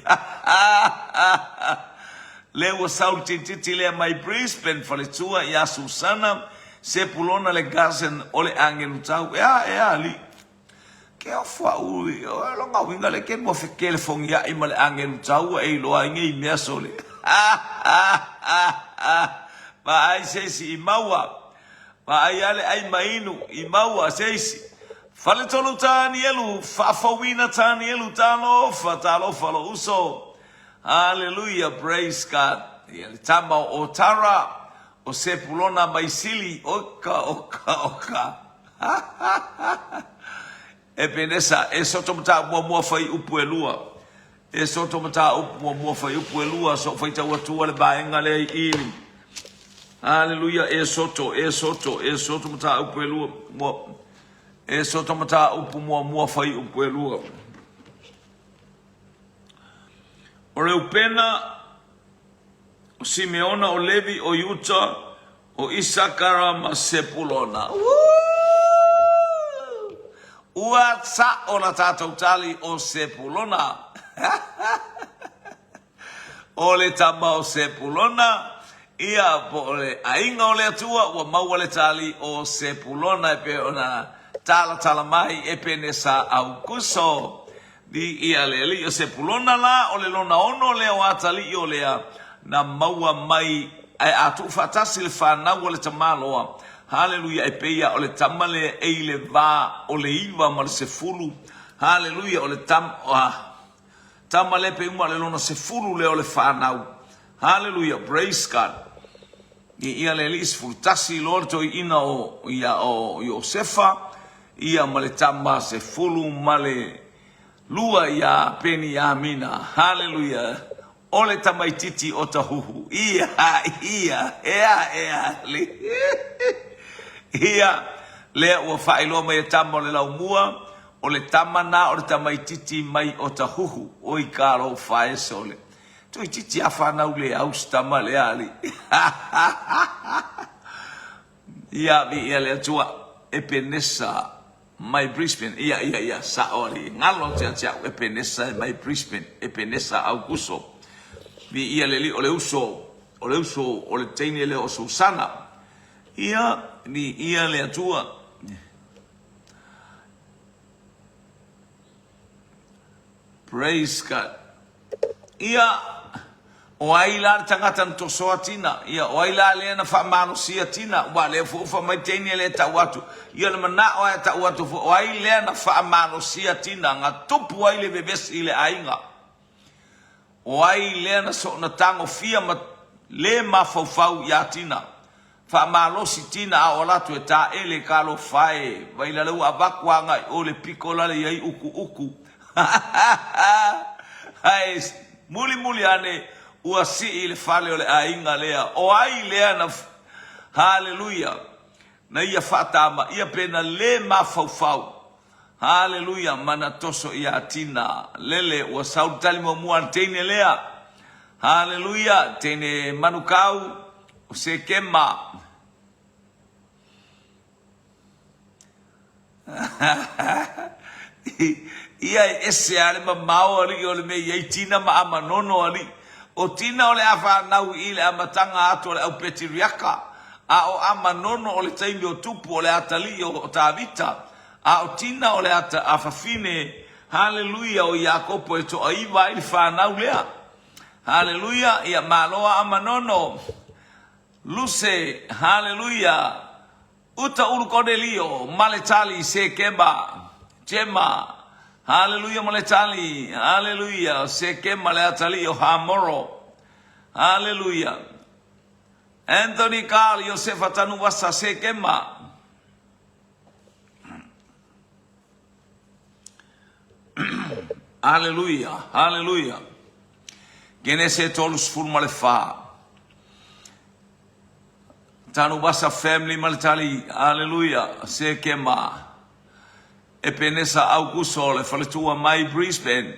S1: Lewa sau titi lea mai Brisbane fale tua ia Susana sepulona le gasen ole angelu tau ea li ke o fa ui o longa winga le ke mo fekele fongia i male angelu tau e loa ngi mea sole ma ai sesi i maua ma ai ale ai mainu i maua sesi fale tolu tani elu fa fawina tani elu talo falo uso. Hallelujah, praise God. Tama o tara o sepulona maisili oka. E penesa e soto mata mua fai upuelua. E soto mata mua fai upuelua so fai ta watu le baenga le ili. Hallelujah, e soto mata upuelua. E soto mata mua fai upuelua. O reupena, o Simeona, o Levi, o Yuta, o Isakara, ma sepulona. Ua sa o la tātou tali o sepulona. O le tama o sepulona, ia po le ainga o le atua, ua maua le tali o sepulona, e pe ona tala mai, e pe nesa au kuso. Di ia le o sepulona la o le lona ono le o atali o lea na maua mai ai atu fatasi le whanau o le tamaloa. Hallelujah e peia o le tamale e le va o le iwa ma le sefulu. Hallelujah o le tamale pe uma le lona sefulu le o le whanau. Hallelujah, praise God. Ia le lis fultasi lor to ina o Iosefa ia ma le tama sefulu ma le lua ia peni amina. Hallelujah. Ole tamaititi o tahuhu. Ia. Ia. Lea ua whaeloa mai tama o le laumua. O le tamana o le tamaititi mai o tahuhu. O i karo whae sole. Tui titi a whanau le austama le ali. Ia vi ia le atua e penesa. Mai Brisbane, ia, saori. Ngalo tia e penesa mai Brisbane, e penesa au kuso. Vi ia leli o le uso, o le teini le o Susana. Ia, ni ia le atua. Praise God. Ia, o ai la tangata to soatina ia o ai la le na fa mano sia tina wa le fu fa mai teni le ta watu ia le mana o ta watu o ai le na fa mano sia tina nga tupu ai le bebes ile ainga o ai le na so na tango fia ma le ma fau ya tina fa malo si tina o la tu ta ele kalo fai vai la lu abakwa nga o le pikola le ai uku ai muli ane ua si ile fale ole ainga lea o ai lea na haleluya na ia fatama ia pena le mafau haleluya mana toso ia tina lele ua sautali mo mua tene lea haleluya tene manukau o se kema ia ese ale mamao ali ole me ia tina ma amanono ali o tina ole afa nau ile amatanga atu ole au petiriaka a o amanono ole taimi o tupu ole atali o tavita a o tina ole ata afafine haleluya o Yakopo e to aiva ili whanau lea haleluya ia maloa amanono luse haleluya uta ulu Cornelio maletali se keba jema haleluya maletali haleluya se kema le atali o hamoro haleluya Anthony Carl Yosefa tanu wasa se kema haleluya genese tolus ful malefa tanu wasa family maletali haleluya se kema e penesa Augusto le faletua mai Brisbane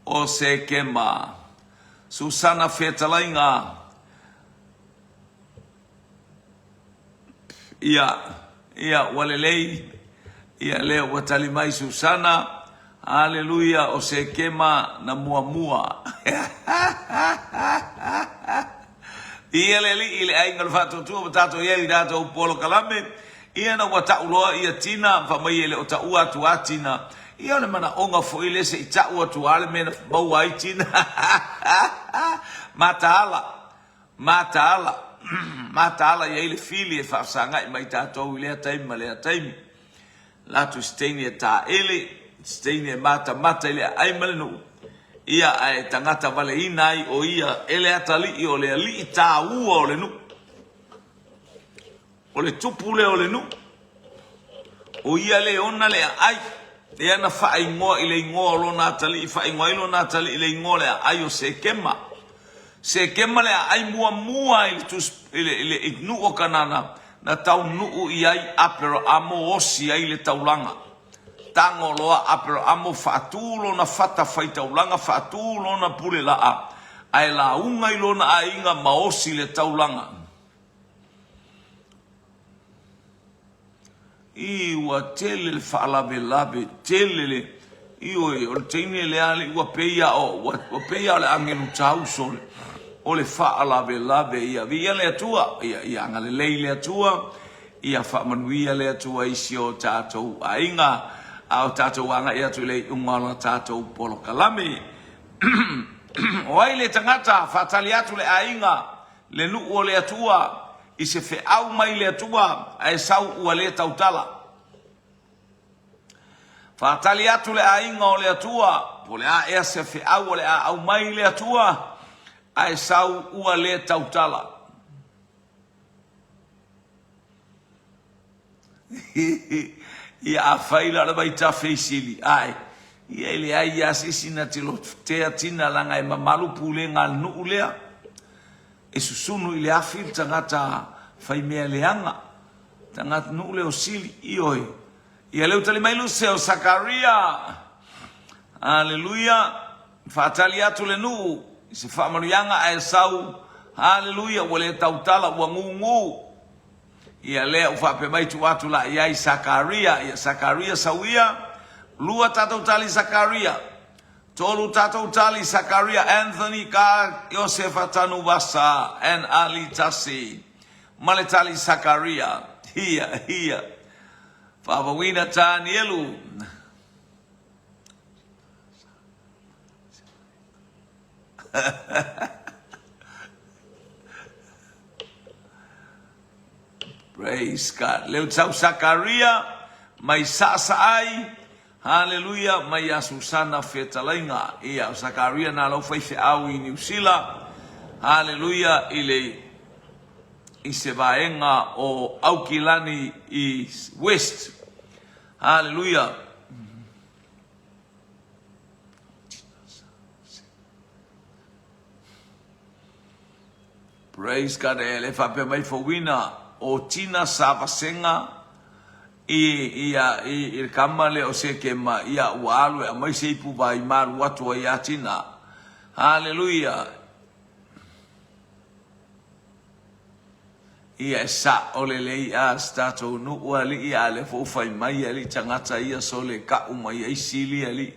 S1: o se kema Susana Fetalainga ia walelei ia leo watali mai Susana haleluya o se kema na mua ia leli ile ainga fatu tu tato yeli dato polo kalame ia na wata uloa ia tina fa mai ele o ta ua tu atina ia le mana onga fo ile se ta ua tu ale mena bau ai tina matala ia ile fili e fa sanga mai tato ile taimi la tu stenia ta ele stenia mata ile ai malenu ia ai tangata vale inai o ia ele atali o le ali ta ua o le nu o le tupu le o le nu o ia le ona le ai e ana fai ngo ile ngo lo natali fai ngo lo natali ile ngo le ai o se kema le ai mua ile tus ile ignu o kanana na tau nu iai apero amo osi ai le taulanga tango loa apero amo fatulo na fata fai taulanga fatulo na pule la ai la unga ilo na ainga maosi le taulanga iwa tele le fa'alabe tele iwa o le teine le ale iwa peia o peia le angelu tau sole o le fa'alabe ia via le atua ia anga le lei le atua ia fa'amanuia le atua isi o tātou ainga au tātou anga ia tu le ungala tātou polo kalame o ai le tangata fa'atali atu le ainga le nu o le atua i se fe au mai le atua ai sau ua le tautala fa'atali atu le ainga o le atua po le a ea se fe au le a au mai le atua ai sau ua le tautala ia a faila le mai ta feisili ai ia ile ai ia sisina tilo te atina langa e mamalu pule ngal nu lea e susunu ile afil tangata fai mea leanga tangata nu leo sili ioi ia leo tali mai luse o Sakaria haleluya fatali atu le nu se fa manuanga ai sau haleluya wale tautala wa ngungu ia le o fa pe mai tu atu la ia Sakaria sawia lua tatou tali Sakaria tolu tatou tali Sakaria Anthony ka Yosefa tanu basa en ali tasi male tali Sakaria hia fa wina tanielu Praise God. Leo tau Sakaria, mai saai. Hallelujah, mai a Susana Fetalainga. Ia Sakaria na lau fai au I New Zealand. Hallelujah, I se vaenga o Aukilani I West. Hallelujah. Praise God. Le fa pe mai fowina o Tina Savasenga I kamale o se ke ma ia walu a mai se pu vai mar watu ia Tina. Hallelujah. Ia sa olele ia stato no wali ia le fo fai mai ali tangata ia sole ka umai ai sili ali.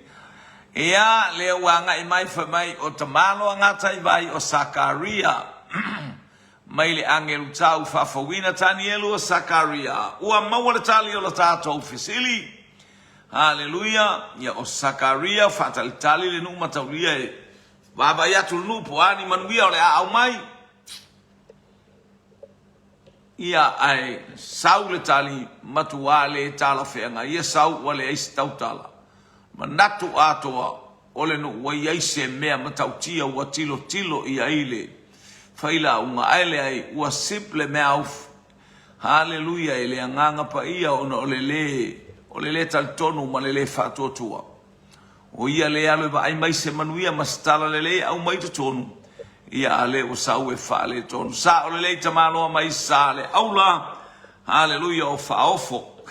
S1: Ia le wanga I mai fa mai o tamalo ngata I vai o Sakaria. Mai le angelu tau fafawina tanielu o Sakaria. Ua mawala tali o la tato fisili. Hallelujah. Ia o Sakaria fatali tali le numa taulia e. Baba yatu lupu ani manuia o le au mai. Ia ai sau le tali matuale tala feanga. Ia sau wale eisi tau tala. Manatu atoa ole no wai eise mea matautia ua tilo tilo ia ile. Faila unga aile ai ua simple mouth. Hallelujah ele anganga pa ia ona olele tal tonu malele fatotua. O ia le alo ba ai mai se manuia mastala lele au mai tonu. Ia ale o sau e fale tonu. Sa olele tamalo mai sale aula. Hallelujah o faofo.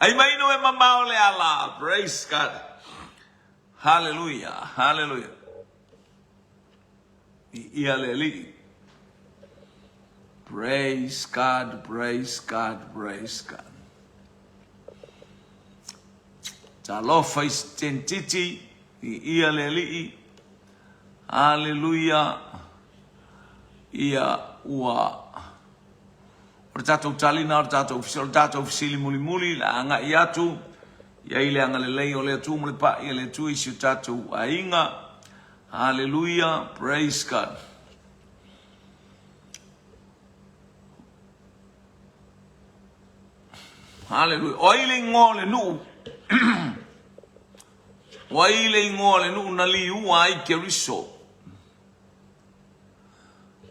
S1: Ai mai no e mama ole ala. Praise God. Hallelujah. Hallelujah. Ia leli. Praise God, praise God, praise God. Talofa istentiti ia leli. Hallelujah. Ia ua. Ortato talina, ortato ofisili muli la anga iatu. Ia ile anga lelei ole tu mule pa ia le tu isi tato ainga. Hallelujah, praise God. Hallelujah. Oile ngole nu. Oile ngole nu nali uai keriso.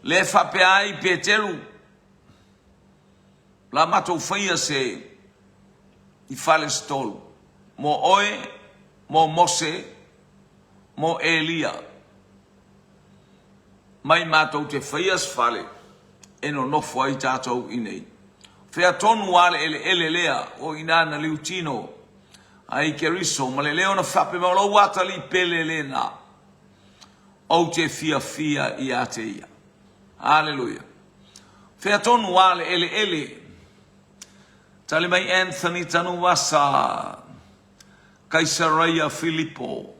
S1: Le fa pe ai Peteru. La mato faia se I fale stol. Mo oe, mo Mose, mo Elia. Mai matou te faias fale. Eno no foi tatou inei. Fea tonu wale ele lea o inana liutino. Ai keriso maleleo na fape malo watali pelelena. O te fia I ate ia. Hallelujah. Fea tonu wale ele. Tali mai Anthony tanu wasa. Caesarea Filippo.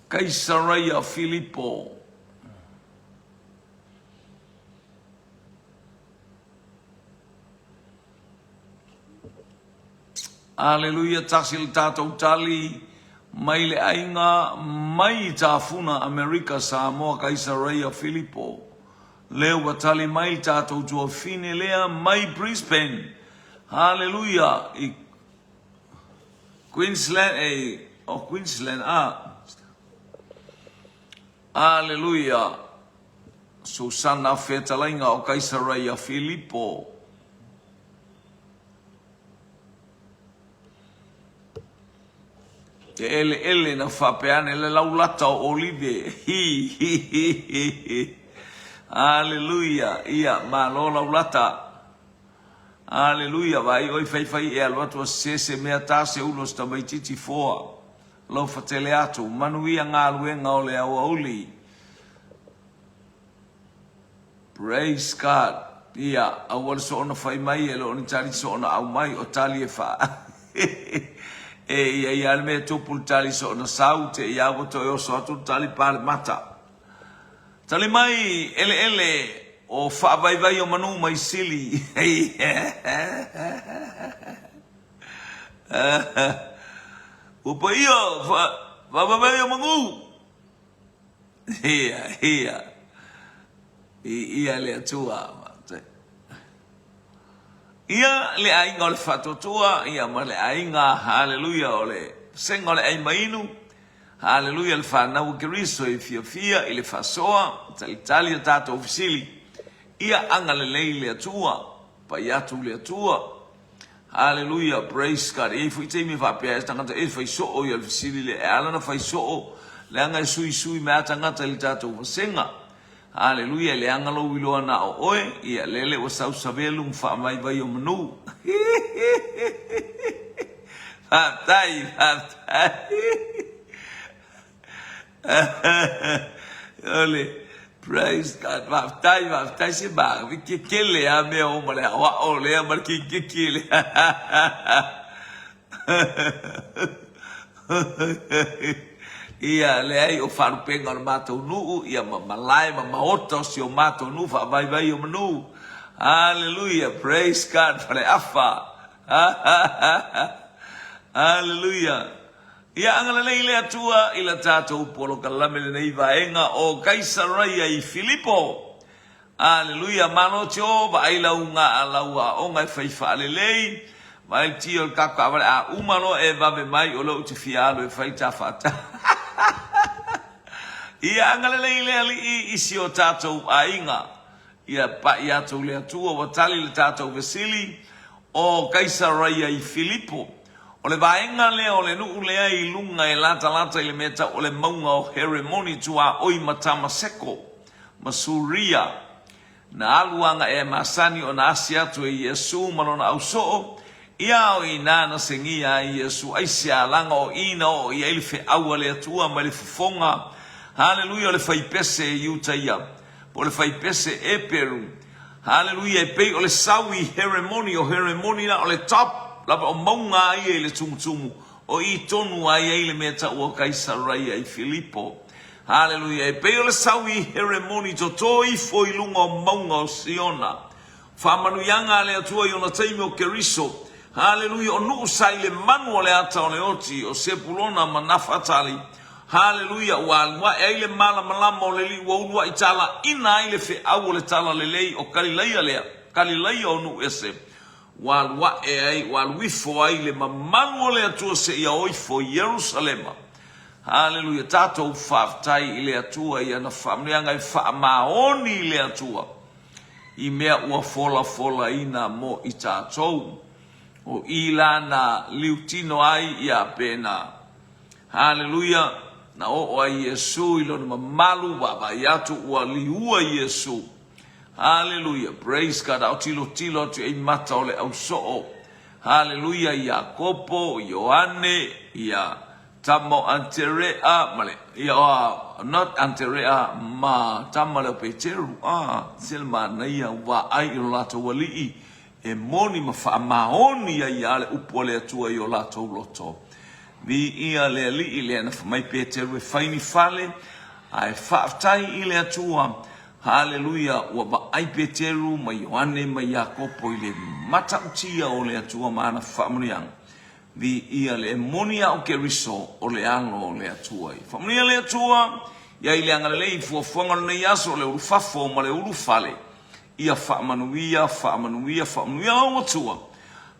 S1: Caesarea Filippo. Hallelujah, tasil tatou tali. Mai le ainga, mai tafuna Amerika Samoa Caesarea Filippo. Leo watali mai tatou tua fine lea mai Brisbane. Hallelujah. Queensland, Queensland, Hallelujah. Susana Fetalainga o Caesarea Filippo. Te ele na fapeane le laulata o olive. Hallelujah. Ia malo laulata. Hallelujah. Vai oi fai e alwa tua sese mea tase ulos tamaititi foa. Lau fatele atu. Manuia ngā luenga o le au auli. Praise God. Ia, awal so ona fai mai, elo oni tali so ona au mai o tali e fa. Ia me tupul tali so ona saute, ia wato e oso atu tali pale mata. Tali mai, ele, o fa vai o manu mai sili. Upa iyo, babayo mangu. Iya le tua. Ia le ainga ole fatotua, ia ma le ainga, haleluya ole senga ole ai mainu, haleluya le whanau kiriso e fia i le fasoa, talitali a tata ofisili, ia anga le lei le atua, pa iatu le atua, haleluya, praise God, e fui te mi whapea e tangata e fai soo i ofisili le alana fai soo, le anga sui mea tangata le tata ofasenga, haleluya, le angalo wiloa na o oe, ia lele o sau savelu mfa mai vai o manu. Fatai. Ole, praise God, fatai se ba, vi ke le a me o male, wa o le a mar ke le. Ia le ai o wharupenga o mātou nuu, ia malai maota si o mātou nuu, vai o manu. Hallelujah, praise God, whare awha. Hallelujah. Ia angala nei le atua, ila tātou polo kalamele nei vaenga o Kaisaria i Filipo. Hallelujah, mano tio, va aila unga alaua, o ngai whaifa alelei, vai tio el kaka avale a umano e vave mai o lau te fialo e whaita whata. Ia angalele le ali i isi o tātou ainga. Ia pa i atou le atua watali le tātou vesili o Kaisaria i Filipo. O le vaenga lea o le nuu lea i lunga e lata i le meta o le maunga o Heremoni tua oi matama seko. Masuria. Na aluanga e masani o na asiatu e Yesu malona au soo. Ia o i nana sengia i Yesu aisia langa o ina o i elife aua le atua ma le fufonga. Hallelujah, le fai pese e Utaia. Po le fai pese e Peru. Hallelujah, e pei o le sawi Heremoni na o le top. Lapa o maunga ai e le tumutumu. O i tonu ai e le meta ua Kaisaria i Filipo. Hallelujah, e pei o le sawi Heremoni to toi foi lunga o maunga o Siona. Whamanu yanga le atua i ona taimi o Keriso. Hallelujah, o nuu sai le manu o le ata o le oti o Sepulona manafatali. Hallelujah, wa ele mala malama o le li wa unwa itala ina ile fe au le tala le lei o Galilea o nu ese wa ai wa wifo ai le mamanu o le atua se ia oi fo Jerusalema. Hallelujah, tato whaftai ile atua ia na whamrianga i whaamaoni ile atua i mea ua fola ina mo i tātou o ila na liutino ai ia pena. Hallelujah. Na o ai Yesu ilo na malu baba yatu ua liua Yesu. Hallelujah. Praise God. Au tilo tu e mata ole au soo. Hallelujah. Yakopo, Yohane, ya tamo Anterea, male. Ya not Anterea, ma tamale Peteru. Selma na ia wa ai ilo lato walii. E moni maoni ya yale upole atua yo lato loto. Vi ia le li ile na mai Peteru e faini fale ai whaftai ile atua. Hallelujah, wa ba ai Peteru ma Yohane ma Yakopo ile matautia o le atua mana whamriang. Vi ia le monia o Keriso o le alo o le atua. Whamria le atua, ia ile anga le i fuafuanga na yaso le urufafo ma le urufale. Ia whamanuia o atua.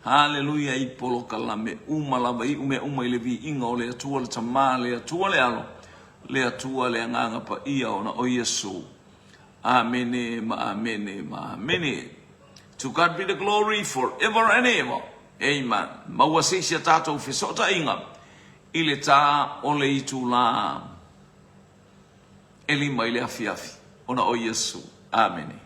S1: Hallelujah, i polo kalame umalava i ume levi inga o le atua le tama le atua le alo. Le atua le anganga pa ia ona o Yesu. Amene. To God be the glory forever and ever. Amen. Mawasisia tato fisota inga. Ile ta ole itu la. Elima ile afiafi. Ona o Yesu. Amen.